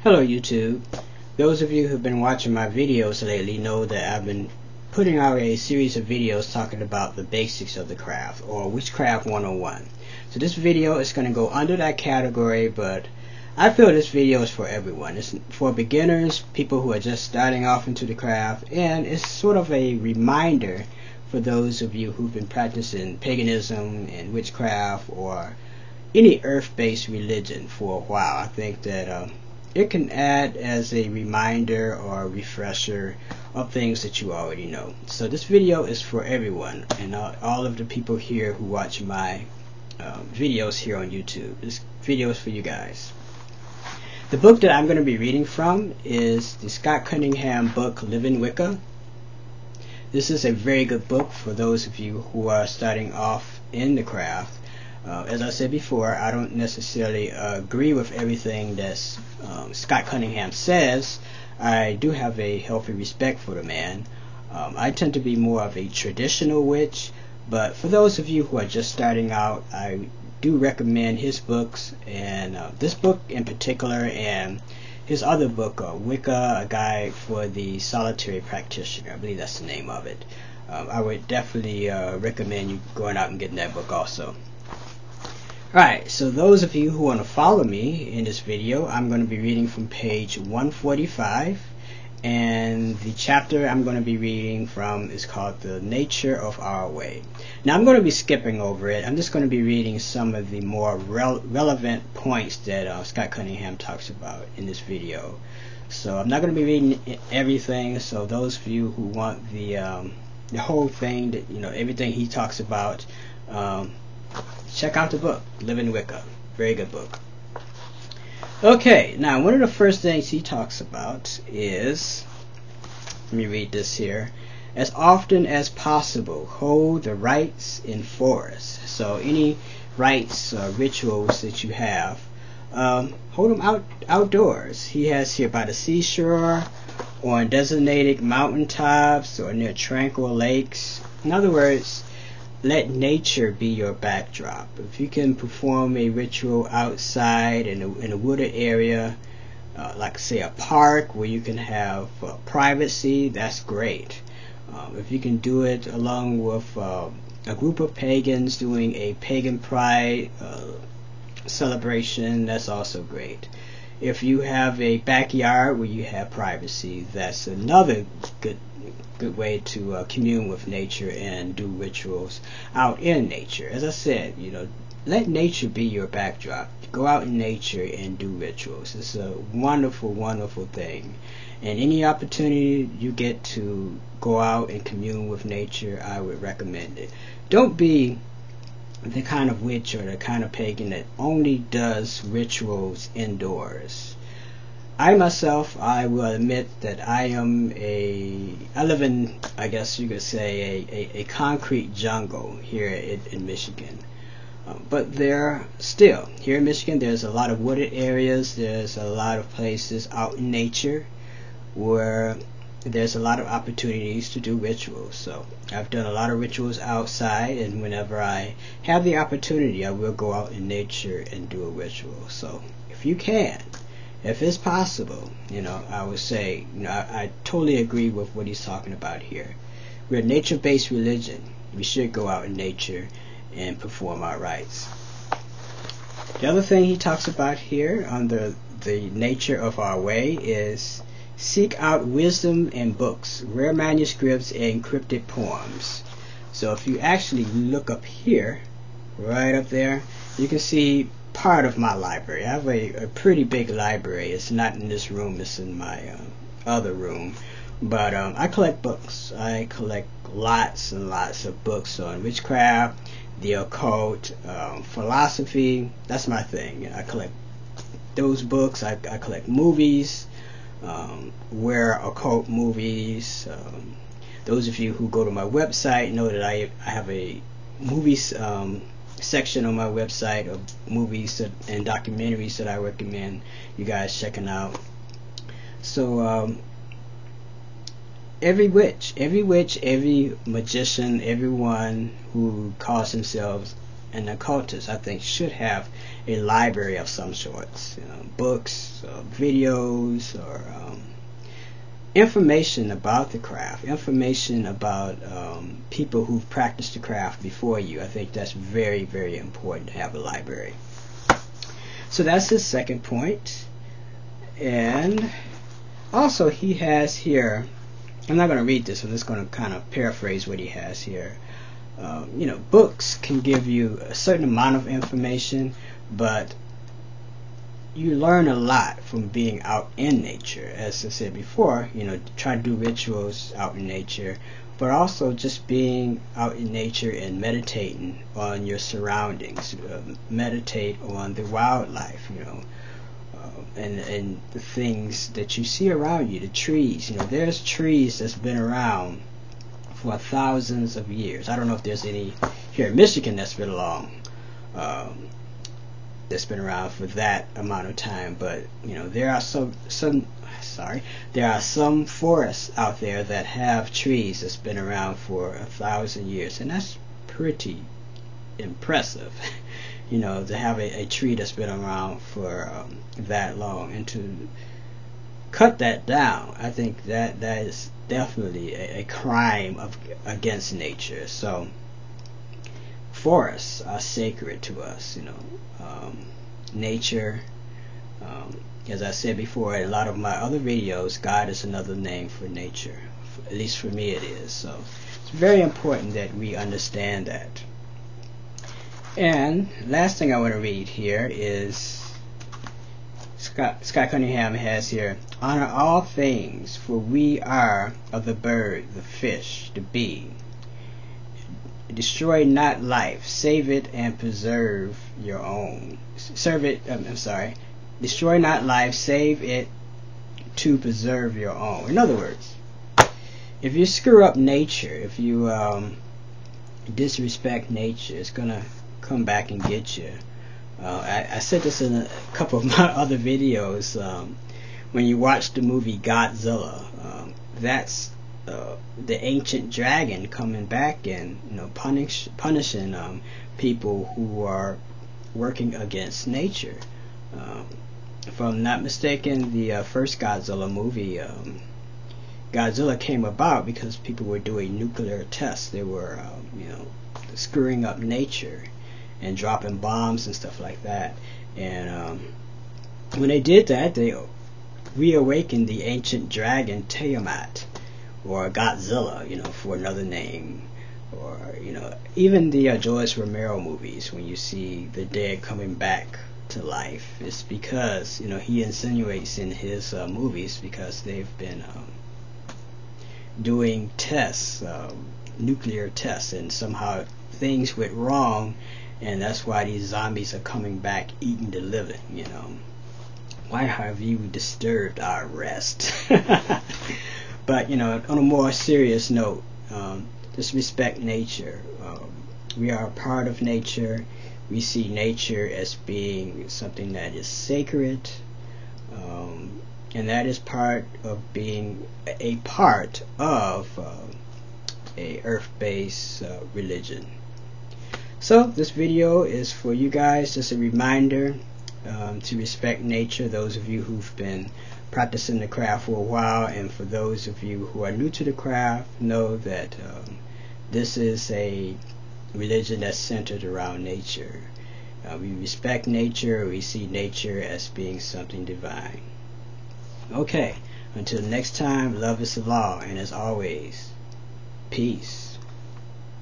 Hello YouTube. Those of you who've been watching my videos lately know that I've been putting out a series of videos talking about the basics of the craft, or Witchcraft 101. So this video is going to go under that category, but I feel this video is for everyone. It's for beginners, people who are just starting off into the craft, and it's sort of a reminder for those of you who've been practicing paganism and witchcraft or any earth-based religion for a while. I think that it can add as a reminder or a refresher of things that you already know. So this video is for everyone, and all of the people here who watch my videos here on YouTube. This video is for you guys. The book that I'm going to be reading from is the Scott Cunningham book, Living Wicca. This is a very good book for those of you who are starting off in the craft. As I said before, I don't necessarily agree with everything that Scott Cunningham says. I do have a healthy respect for the man. I tend to be more of a traditional witch, but for those of you who are just starting out, I do recommend his books, and this book in particular, and his other book, Wicca, A Guide for the Solitary Practitioner. I believe that's the name of it. I would definitely recommend you going out and getting that book also. Alright, so those of you who want to follow me in this video, I'm going to be reading from page 145, and the chapter I'm going to be reading from is called The Nature of Our Way. Now I'm going to be skipping over it. I'm just going to be reading some of the more relevant points that Scott Cunningham talks about in this video. So I'm not going to be reading everything, so those of you who want the whole thing, that everything he talks about, check out the book, Living Wicca. Very good book. Okay, now one of the first things he talks about is, let me read this here, as often as possible, hold the rites in forest. So any rites or rituals that you have, hold them outdoors. He has here by the seashore, on designated mountaintops, or near tranquil lakes. In other words, let nature be your backdrop. If you can perform a ritual outside in a wooded area, like say a park where you can have privacy, that's great. If you can do it along with a group of pagans doing a pagan pride celebration, that's also great. If you have a backyard where you have privacy, that's another good way to commune with nature and do rituals out in nature. As I said, let nature be your backdrop. Go out in nature and do rituals. It's a wonderful, wonderful thing. And any opportunity you get to go out and commune with nature, I would recommend it. Don't be the kind of witch or the kind of pagan that only does rituals indoors. I myself, I will admit that I live in, I guess you could say, a concrete jungle here in Michigan. But there still, here in Michigan, there's a lot of wooded areas, there's a lot of places out in nature where there's a lot of opportunities to do rituals. So I've done a lot of rituals outside, and whenever I have the opportunity, I will go out in nature and do a ritual. So if you can, if it's possible, I would say, I totally agree with what he's talking about here. We're a nature-based religion. We should go out in nature and perform our rites. The other thing he talks about here under the nature of our way is seek out wisdom in books, rare manuscripts, and encrypted poems. So if you actually look up here, right up there, you can see part of my library. I have a pretty big library. It's not in this room, it's in my other room. But I collect books. I collect lots and lots of books on witchcraft, the occult, philosophy. That's my thing. I collect those books. I collect movies, rare occult movies. Those of you who go to my website know that I have a movies section on my website of movies and documentaries that I recommend you guys checking out. So every witch, every magician, everyone who calls themselves an occultist, I think, should have a library of some sorts, books, videos, or information about the craft, information about people who've practiced the craft before you. I think that's very, very important to have a library. So that's his second point. And also he has here, I'm not going to read this, I'm just going to kind of paraphrase what he has here. Books can give you a certain amount of information, but you learn a lot from being out in nature. As I said before, try to do rituals out in nature, but also just being out in nature and meditating on your surroundings, meditate on the wildlife, and the things that you see around you, the trees. There's trees that's been around for thousands of years. I don't know if there's any here in Michigan that's been around for that amount of time, but there are some forests out there that have trees that's been around for 1,000 years, and that's pretty impressive. To have a tree that's been around for that long, and to cut that down, I think that is definitely a crime against nature. So forests are sacred to us. Nature, as I said before in a lot of my other videos, God is another name for nature. At least for me it is. So it's very important that we understand that. And last thing I want to read here is Scott Cunningham has here, honor all things, for we are of the bird, the fish, the bee. Destroy not life, save it and preserve your own. Destroy not life, save it to preserve your own. In other words, if you screw up nature, if you disrespect nature, it's gonna come back and get you. I said this in a couple of my other videos. When you watch the movie Godzilla, that's the ancient dragon coming back and punishing people who are working against nature. If I'm not mistaken, the first Godzilla movie, Godzilla came about because people were doing nuclear tests. They were screwing up nature and dropping bombs and stuff like that. And when they did that, they reawakened the ancient dragon Tiamat, or Godzilla, for another name. Or even the George Romero movies, when you see the dead coming back to life, it's because he insinuates in his movies, because they've been doing tests, nuclear tests, and somehow things went wrong, and that's why these zombies are coming back eating the living. Why have you disturbed our rest? But on a more serious note, just respect nature. We are a part of nature. We see nature as being something that is sacred, and that is part of being a part of a earth-based religion. So this video is for you guys, just a reminder to respect nature, those of you who've been practicing the craft for a while, and for those of you who are new to the craft, know that this is a religion that's centered around nature. We respect nature. We see nature as being something divine. Okay, until next time, love is the law, and as always, peace.